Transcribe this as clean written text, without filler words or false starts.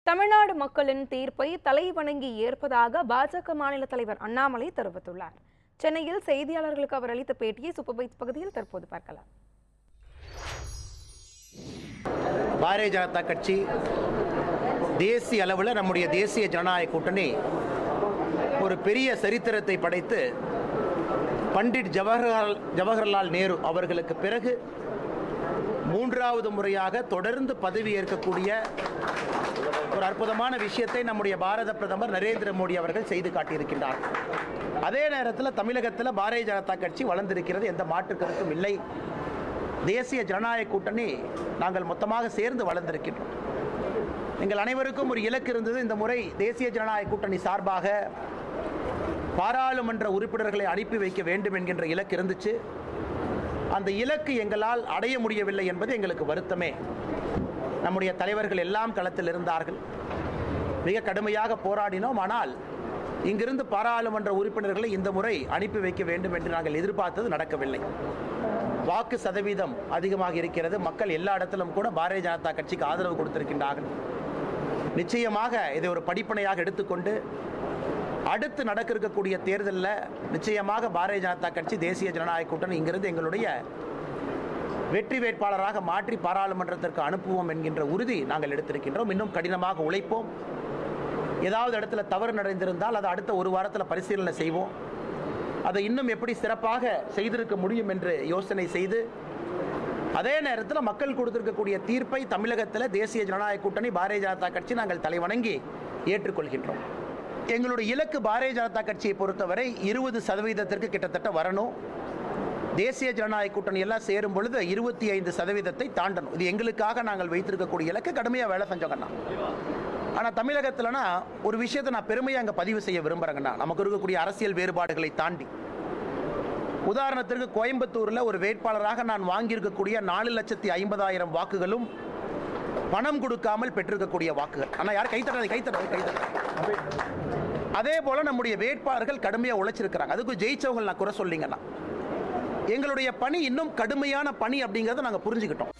தமிழ்நாடு மக்களின் தீர்ப்பை தலைவணங்கி ஏற்பதாக பாஜக மாநில தலைவர் அண்ணாமலை தெரிவித்துள்ளார். சென்னையில் செய்தியாளர்களுக்கு அவர் அளித்த பேட்டியை சூப்பர் பைட்ஸ் பகுதியில் தற்போது பார்க்கலாம். பாரதிய ஜனதா கட்சி தேசிய அளவில் நம்முடைய தேசிய ஜனநாயக கூட்டணி ஒரு பெரிய சரித்திரத்தை படைத்து பண்டிட் ஜவஹர்லால் நேரு அவர்களுக்கு பிறகு மூன்றாவது முறையாக தொடர்ந்து பதவி ஏற்கக்கூடிய ஒரு அற்புதமான விஷயத்தை நம்முடைய பாரத பிரதமர் நரேந்திர மோடி அவர்கள் செய்து காட்டியிருக்கின்றார். அதே நேரத்தில் தமிழகத்தில் பாரதிய ஜனதா கட்சி வளர்ந்திருக்கிறது, எந்த மாற்று கருத்தும் இல்லை. தேசிய ஜனநாயக கூட்டணி நாங்கள் மொத்தமாக சேர்ந்து வளர்ந்திருக்கின்றோம். எங்கள் அனைவருக்கும் ஒரு இலக்கு இருந்தது. இந்த முறை தேசிய ஜனநாயக கூட்டணி சார்பாக பாராளுமன்ற உறுப்பினர்களை அனுப்பி வைக்க வேண்டும் என்கின்ற இலக்கு இருந்துச்சு. அந்த இலக்கு எங்களால் அடைய முடியவில்லை என்பது எங்களுக்கு வருத்தமே. நம்முடைய தலைவர்கள் எல்லாம் களத்தில் இருந்தார்கள், மிக கடுமையாக போராடினோம். ஆனால் இங்கிருந்து பாராளுமன்ற உறுப்பினர்களை இந்த முறை அனுப்பி வைக்க வேண்டும் என்று நாங்கள் எதிர்பார்த்தது நடக்கவில்லை. வாக்கு சதவீதம் அதிகமாக இருக்கிறது. மக்கள் எல்லா இடத்திலும் கூட பாரதிய ஜனதா கட்சிக்கு ஆதரவு கொடுத்திருக்கின்றார்கள். நிச்சயமாக இதை ஒரு படிப்பனையாக எடுத்துக்கொண்டு அடுத்து நடக்க இருக்கக்கூடிய தேர்தலில் நிச்சயமாக பாரதிய ஜனதா கட்சி தேசிய ஜனநாயக கூட்டணி இங்கிருந்து எங்களுடைய வெற்றி வேட்பாளராக மாற்றி பாராளுமன்றத்திற்கு அனுப்புவோம் என்கின்ற உறுதி நாங்கள் எடுத்திருக்கின்றோம். இன்னும் கடினமாக உழைப்போம். ஏதாவது இடத்துல தவறு நடந்திருந்தால் அதை அடுத்த ஒரு வாரத்தில் பரிசீலனை செய்வோம். அதை இன்னும் எப்படி சிறப்பாக செய்திருக்க முடியும் என்று யோசனை செய்து, அதே நேரத்தில் மக்கள் கொடுத்திருக்கக்கூடிய தீர்ப்பை தமிழகத்தில் தேசிய ஜனநாயக கூட்டணி பாரதிய ஜனதா கட்சி நாங்கள் தலைவணங்கி ஏற்றுக்கொள்கின்றோம். எங்களுடைய இலக்கு பாரதிய ஜனதா கட்சியை பொறுத்தவரை 20% கிட்டத்தட்ட வரணும். தேசிய ஜனநாயக கூட்டணி எல்லாம் சேரும் பொழுது 25% தாண்டணும். இது எங்களுக்காக நாங்கள் வைத்திருக்கக்கூடிய இலக்கு. கடுமையாக வேலை செஞ்சோங்கண்ணா. ஆனால் தமிழகத்தில்னா ஒரு விஷயத்தை நான் பெருமையாக அங்கே பதிவு செய்ய விரும்புகிறேங்கண்ணா. நமக்கு இருக்கக்கூடிய அரசியல் வேறுபாடுகளை தாண்டி, உதாரணத்திற்கு கோயம்புத்தூரில் ஒரு வேட்பாளராக நான் வாங்கியிருக்கக்கூடிய 4,50,000 வாக்குகளும் பணம் கொடுக்காமல் பெற்றிருக்கக்கூடிய வாக்குகள். ஆனால் யார் கைத்தட்ட அதே போல நம்முடைய வேட்பாளர்கள் கடுமையாக உழைச்சிருக்கிறாங்க. அதுக்கு ஜெயிச்சவங்க நான் குறை சொல்லிங்கன்னா, எங்களுடைய பணி இன்னும் கடுமையான பணி அப்படிங்கிறத நாங்கள் புரிஞ்சுக்கிட்டோம்.